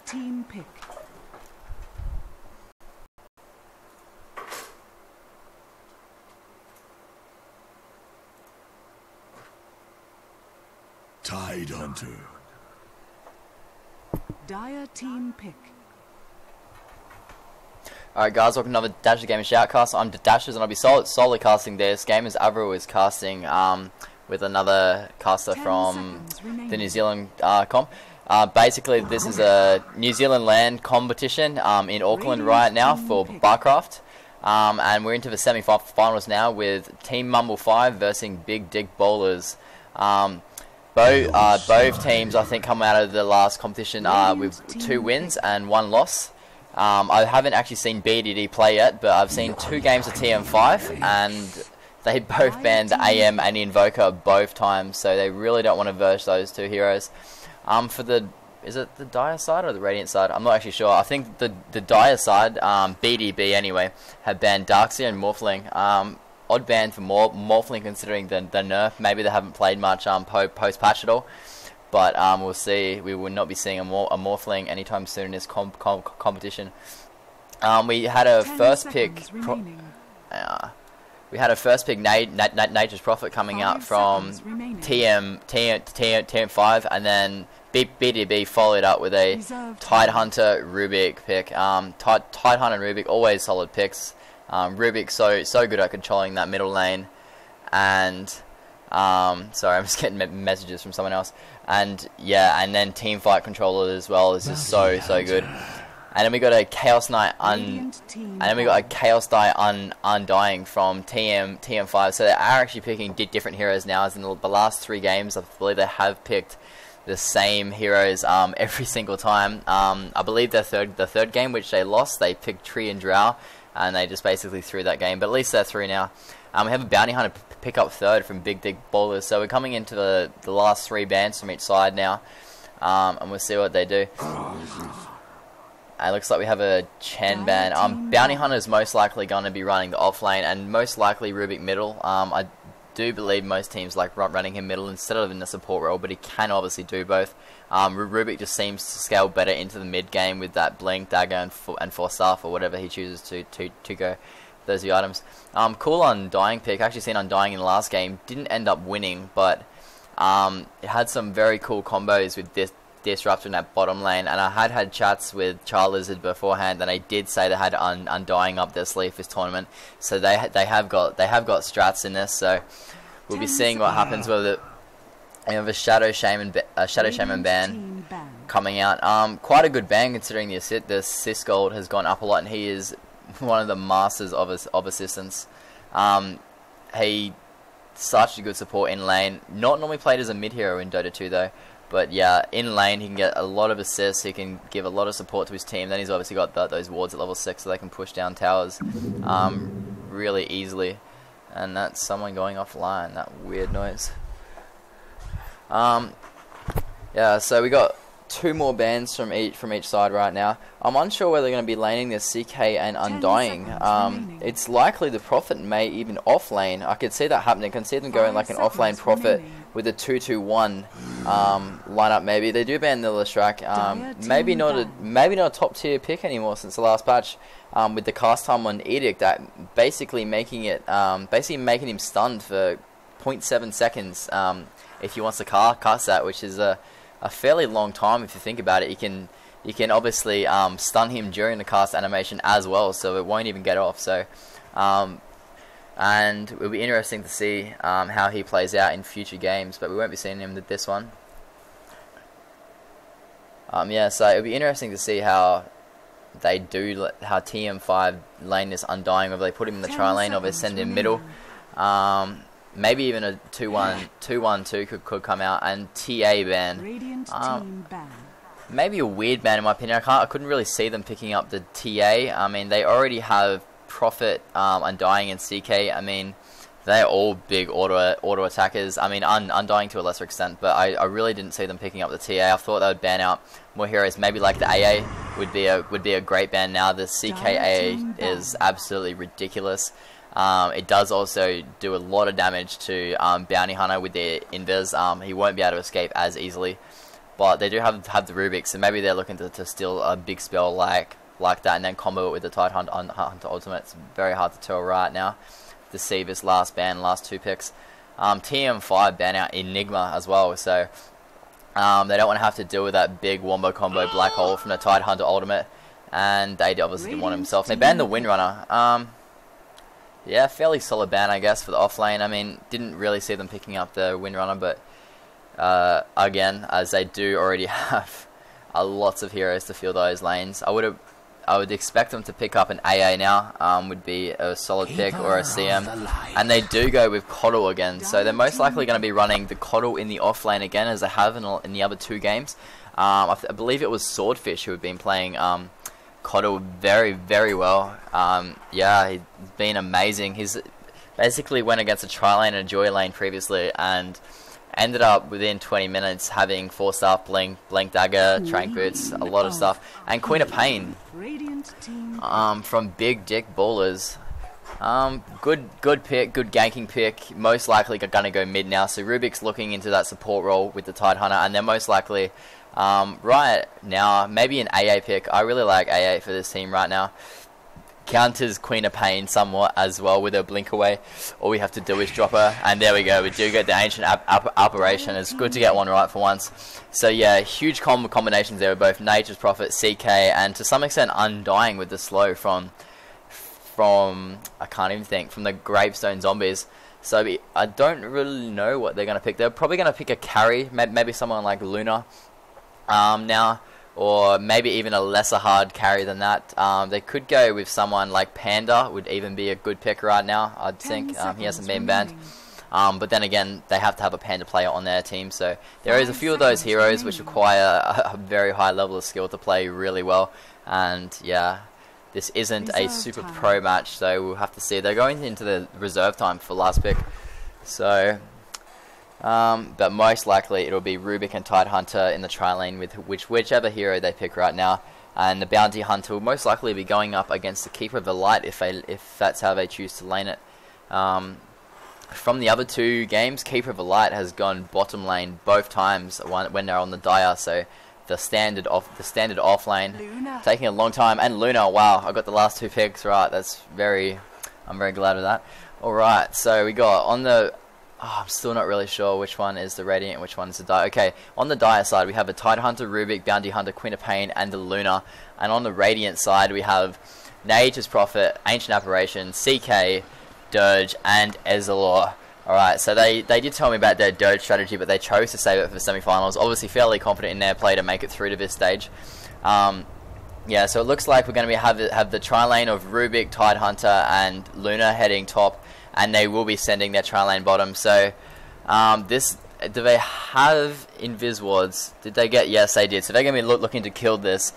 team pick. Tide Hunter. Dire team pick. Alright guys, welcome to another Dasher Game Shoutcast. I'm Dashers and I'll be solely casting this game as Avro is casting with another caster from the New Zealand comp. Basically this is a New Zealand LAN competition in Auckland right now for BarCraft. And we're into the semi-finals now with Team Mumble 5 versus Big Dick Bowlers. Both teams, I think, come out of the last competition with 2 wins and 1 loss. I haven't actually seen BDB play yet, but I've seen 2 games of TM5, and they both banned the AM and the Invoker both times, so they really don't want to verse those 2 heroes. For the, is it the Dire side or the Radiant side? I'm not actually sure. I think the Dire side, BDB anyway, have banned Darkseer and Morphling. Odd ban for Morphling considering the nerf. Maybe they haven't played much post-patch at all. But we'll see. We will not be seeing a Morphling anytime soon in this competition. We had a first pick. We had a first pick Nature's Prophet coming out from TM5, and then BDB followed up with a Tide Hunter Rubik pick. Tide Hunter and Rubik, always solid picks. Rubik so good at controlling that middle lane, and sorry, I'm just getting messages from someone else. And yeah, and then team fight controller as well is just so good. And then we got a Chaos Knight Undying from TM5. So they are actually picking different heroes now. As in the last 3 games, I believe they have picked the same heroes every single time. I believe the third game, which they lost, they picked Tree and Drow, and they just basically threw that game. But at least they're through now. We have a Bounty Hunter pick up 3rd from Big Dick Bowlers. So we're coming into the last 3 bans from each side now. And we'll see what they do. It looks like we have a Chen ban. Bounty Hunter is most likely going to be running the off lane, and most likely Rubik middle. I do believe most teams like running him middle instead of in the support role, but he can obviously do both. Rubik just seems to scale better into the mid game with that Blink, Dagger, and Force Staff, or whatever he chooses to go. Those are the items. Cool Undying pick. Actually seen Undying in the last game. Didn't end up winning, but it had some very cool combos with this Disruptor in that bottom lane, and I had chats with Child Lizard beforehand, and they did say they had Undying up their sleeve this tournament. So they have got strats in this. So we'll be seeing what happens with it. We have a Shadow Shaman ban coming out. Quite a good ban considering the assist gold has gone up a lot, and he is one of the masters of assistance. He such a good support in lane. Not normally played as a mid hero in Dota 2 though. But yeah, in lane he can get a lot of assists, he can give a lot of support to his team. Then he's obviously got those wards at level 6 so they can push down towers really easily. And that's someone going offline, that weird noise. Yeah, so we got 2 more bans from each side right now. I'm unsure whether they're going to be laning this CK and Undying. It's likely the Prophet may even off lane. I could see that happening. I can see them going like an off lane Prophet with a 2-2-1 lineup. Maybe they do ban the Listrak. Maybe not a top tier pick anymore since the last patch. With the cast time on Edict, that basically making him stunned for 0.7 seconds if he wants to cast that, which is a fairly long time if you think about it. You can obviously stun him during the cast animation as well, so it won't even get off. So and it'll be interesting to see how he plays out in future games, but we won't be seeing him with this one. Yeah, so it'll be interesting to see how they do, how TM5 lane this Undying, whether they put him in the tri lane or they send him middle. Maybe even a 2-1-2 could come out, and TA ban. Maybe a weird ban in my opinion. I couldn't really see them picking up the TA. I mean, they already have Prophet, Undying, and CK. I mean, they're all big auto attackers. I mean, Undying to a lesser extent, but I really didn't see them picking up the TA. I thought they would ban out more heroes. Maybe like the AA would be a great ban now. The CK AA is absolutely ridiculous. It does also do a lot of damage to Bounty Hunter with their invis. He won't be able to escape as easily. but they do have the Rubik, so maybe they're looking to steal a big spell like that, and then combo it with the Tidehunter ultimate. It's very hard to tell right now to see this last ban, last 2 picks. TM5 ban out Enigma as well, so they don't want to have to deal with that big wombo combo black hole from the Tidehunter ultimate, and they obviously didn't want himself. They banned the Windrunner. Yeah, fairly solid ban, I guess, for the offlane. I mean, didn't really see them picking up the Windrunner, but again, as they do already have lots of heroes to fill those lanes, I would expect them to pick up an AA now. Would be a solid pick, or a CM, and they do go with Coddle again, so they're most likely going to be running the Coddle in the offlane again, as they have in the other 2 games. I believe it was Swordfish who had been playing Coddle very, very well. Yeah, he's been amazing. He's basically went against a Tri-Lane and a Joy Lane previously, and ended up within 20 minutes having 4-star Blink Dagger, Trank Boots, a lot of stuff, and Queen of Pain from Big Dick Ballers. Good pick, good ganking pick. Most likely gonna go mid now, so Rubik's looking into that support role with the Tidehunter, and they're most likely right now maybe an AA pick. I really like AA for this team right now. Counters Queen of Pain somewhat as well with her blink away. All we have to do is drop her, and there we go. We do get the ancient operation. It's good to get one right for once. So yeah, huge combinations there with both Nature's Prophet, CK, and to some extent Undying with the slow from I can't even think, from the Gravestone Zombies. So I don't really know what they're going to pick. They're probably going to pick a carry, maybe someone like Luna now, or maybe even a lesser hard carry than that. They could go with someone like Panda, would even be a good pick right now, I'd think. He hasn't been banned. But then again, they have to have a Panda player on their team, so there is a few of those heroes which require a very high level of skill to play really well. And yeah, this isn't a super pro match, so we'll have to see. They're going into the reserve time for last pick, so but most likely it'll be Rubik and Tidehunter in the Tri-Lane with whichever hero they pick right now, and the Bounty Hunter will most likely be going up against the Keeper of the Light if that's how they choose to lane it. From the other 2 games, Keeper of the Light has gone bottom lane both times when they're on the Dire, so the standard off lane taking a long time. And Luna, wow, I got the last 2 picks right. I'm very glad of that. Alright, so we got on the I'm still not really sure which one is the Radiant and which one is the Dire. Okay, on the Dire side we have the Tidehunter, Rubik, Bounty Hunter, Queen of Pain, and the Luna. And on the Radiant side we have Nature's Prophet, Ancient Apparition, CK, Dirge, and Ezreal. Alright, so they did tell me about their Dirge strategy, but they chose to save it for the semi-finals. Obviously fairly confident in their play to make it through to this stage. Yeah, so it looks like we're going to have the Tri-Lane of Rubik, Tidehunter, and Luna heading top, and they will be sending their Tri-Lane bottom. So do they have Invis Wards? Did they get? Yes, they did. So they're going to be looking to kill this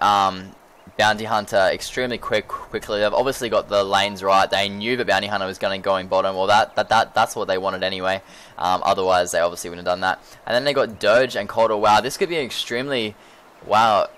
Bounty Hunter extremely quickly. They've obviously got the lanes right. They knew the Bounty Hunter was going bottom. Well, that's what they wanted anyway. Otherwise, they obviously wouldn't have done that. And then they got Dirge and Coddle. Wow, this could be extremely... Wow.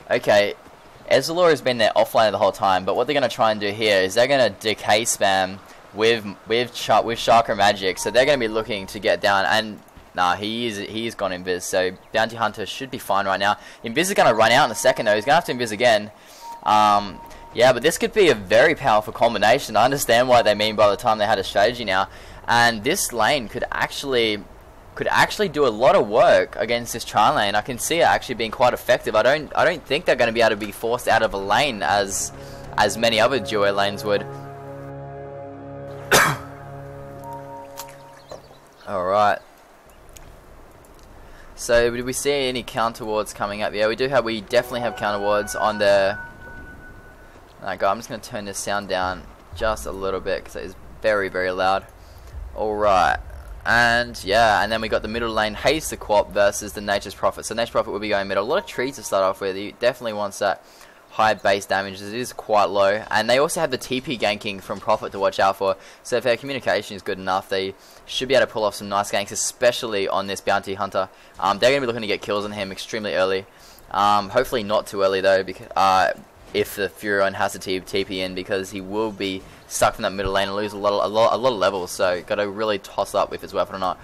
Okay, Ezreal has been their offlaner the whole time, but what they're going to try and do here is they're going to decay spam with Chakra Magic. So they're going to be looking to get down, and nah, he's gone Invis, so Bounty Hunter should be fine right now. Invis is going to run out in a second though. He's going to have to Invis again. Yeah, but this could be a very powerful combination. I understand what they mean by the time they had a strategy now, and this lane could actually do a lot of work against this Tri-Lane. I can see it actually being quite effective. I don't think they're going to be able to be forced out of a lane as many other duo lanes would. Alright. So did we see any counter wards coming up? Yeah, we definitely have counter wards on the... Alright, I'm just going to turn this sound down just a little bit because it is very, very loud. Alright. And yeah, and then we got the middle lane, Haze the Quap versus the Nature's Prophet. So Nature's Prophet will be going middle. A lot of trees to start off with. He definitely wants that high base damage. It is quite low. And they also have the TP ganking from Prophet to watch out for. So if their communication is good enough, they should be able to pull off some nice ganks, especially on this Bounty Hunter. They're going to be looking to get kills on him extremely early. Hopefully not too early though, because if the Furion has to TP in, because he will be stuck in that middle lane and lose a lot of levels. So got to really toss up if it's worth it or not.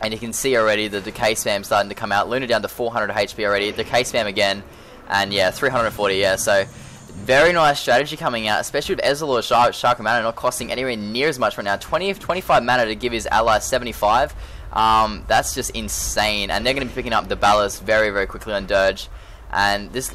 And you can see already the decay spam starting to come out. Luna down to 400 HP already. Decay spam again. And yeah, 340, yeah. So very nice strategy coming out, especially with NZLAN Shark mana not costing anywhere near as much right now. 25 mana to give his ally 75. That's just insane. And they're going to be picking up the Ballast very, very quickly on Dirge. And this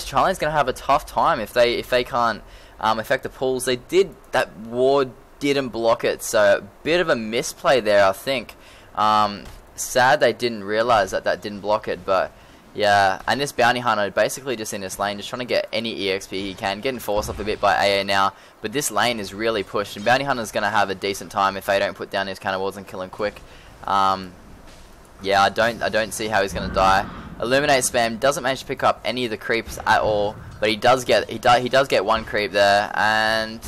trial is going to have a tough time if they can't affect the pulls. That ward didn't block it, so a bit of a misplay there, I think. Sad they didn't realize that didn't block it, but yeah. And this Bounty Hunter basically just in this lane, just trying to get any EXP he can, getting forced up a bit by AA now, but this lane is really pushed, and Bounty Hunter's going to have a decent time if they don't put down his counter wards and kill him quick. Yeah, I don't see how he's going to die. Illuminate spam doesn't manage to pick up any of the creeps at all, but he does get one creep there, and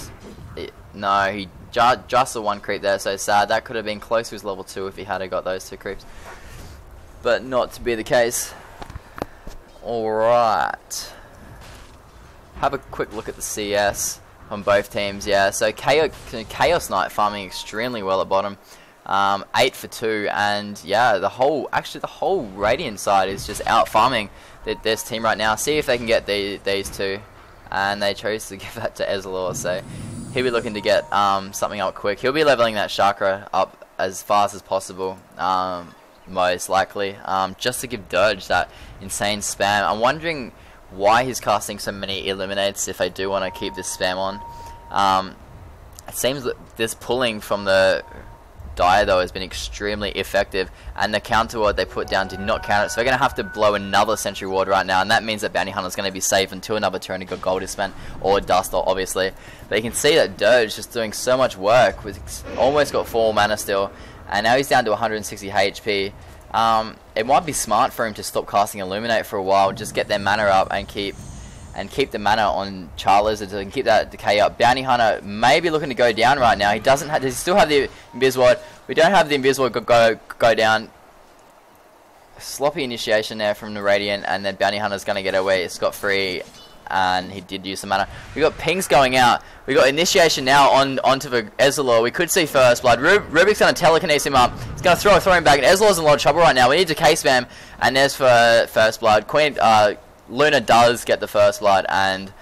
no, he just the one creep there. So sad. That could have been close to his level 2 if he had got those 2 creeps, but not to be the case. All right, have a quick look at the CS on both teams. Yeah, so Chaos Knight farming extremely well at bottom. 8 for 2, and yeah, the whole Radiant side is just out farming this team right now. See if they can get these two, and they chose to give that to NZLAN, so he'll be looking to get something up quick. He'll be leveling that chakra up as fast as possible, most likely, just to give Dirge that insane spam. I'm wondering why he's casting so many Eliminates if they do want to keep this spam on. It seems that this pulling from the Dire though has been extremely effective, and the counter ward they put down did not count it, so they're going to have to blow another sentry ward right now, and that means that Bounty Hunter's going to be safe until another turn of gold is spent, or dust obviously. But you can see that Dirge just doing so much work, with almost got 4 mana still, and now he's down to 160 HP. It might be smart for him to stop casting Illuminate for a while, just get their mana up and keep the mana on Charlizard and keep that decay up. Bounty Hunter may be looking to go down right now. He does still have the Invis Ward. We don't have the Invis Ward go down. Sloppy initiation there from the Radiant, and then Bounty Hunter's going to get away scot-free, and he did use some mana. We got pings going out. We got initiation now onto the NZLAN. We could see First Blood. Rubik's going to telekinesis him up. He's going to throw him back, and NZLAN's in a lot of trouble right now. We need decay spam, and there's for First Blood. Luna does get the First Blood, and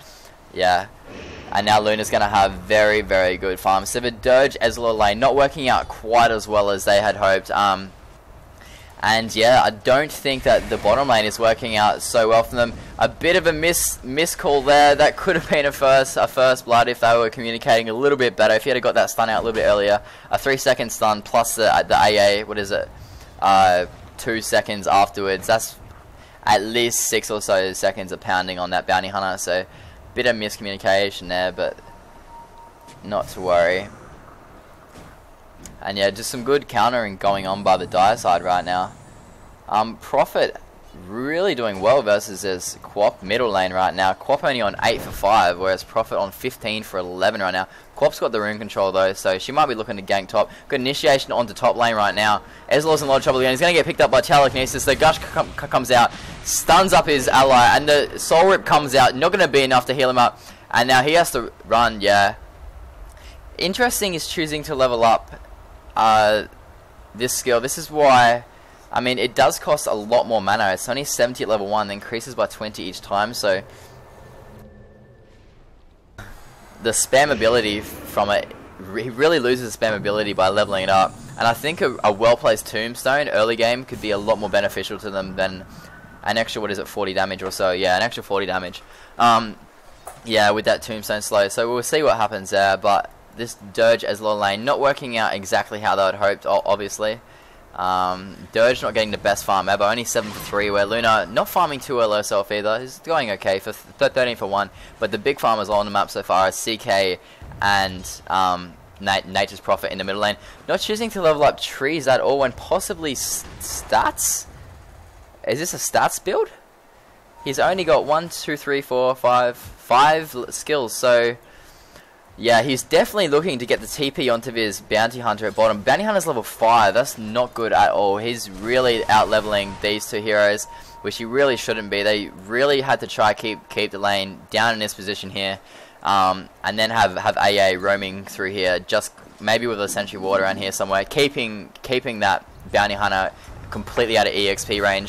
yeah, and now Luna's going to have very, very good farm. So the Dirge NZLAN lane not working out quite as well as they had hoped, and yeah, I don't think that the bottom lane is working out so well for them. A bit of a miscall there. That could have been a first blood if they were communicating a little bit better. If he had got that stun out a little bit earlier, a 3-second stun plus the AA, what is it, 2 seconds afterwards. That's at least 6 or so seconds of pounding on that Bounty Hunter, so bit of miscommunication there, but not to worry. And yeah, just some good countering going on by the Dire side right now. Prophet really doing well versus his Quap middle lane right now. Quap only on 8 for 5, whereas Prophet on 15 for 11 right now. Quap's got the rune control though, so she might be looking to gank top. Good initiation onto top lane right now. NZLAN's in a lot of trouble again. He's going to get picked up by telekinesis. The Gush comes out, stuns up his ally, and the Soul Rip comes out. Not going to be enough to heal him up, and now he has to run. Yeah, interesting is choosing to level up this skill. This is why, I mean, it does cost a lot more mana. It's only 70 at level 1, then increases by 20 each time, so the spam ability from it, he really loses spam ability by leveling it up. And I think a well-placed Tombstone early game could be a lot more beneficial to them than an extra, what is it, 40 damage or so. Yeah, an extra 40 damage. Yeah, with that Tombstone slow. So we'll see what happens there, but this Dirge NZLAN lane not working out exactly how they had hoped, obviously. Dirge not getting the best farm ever, only 7 for 3, where Luna not farming too well herself either. He's going okay for 13 for 1, but the big farmers on the map so far are CK and Nature's Prophet in the middle lane. Not choosing to level up trees at all when possibly stats? Is this a stats build? He's only got 1, 2, 3, 4, 5 skills, so yeah, he's definitely looking to get the TP onto his Bounty Hunter at bottom. Bounty Hunter's level 5, that's not good at all. He's really out-leveling these two heroes, which he really shouldn't be. They really had to try keep the lane down in this position here, and then have AA roaming through here, just maybe with a sentry ward around here somewhere, keeping that Bounty Hunter completely out of EXP range.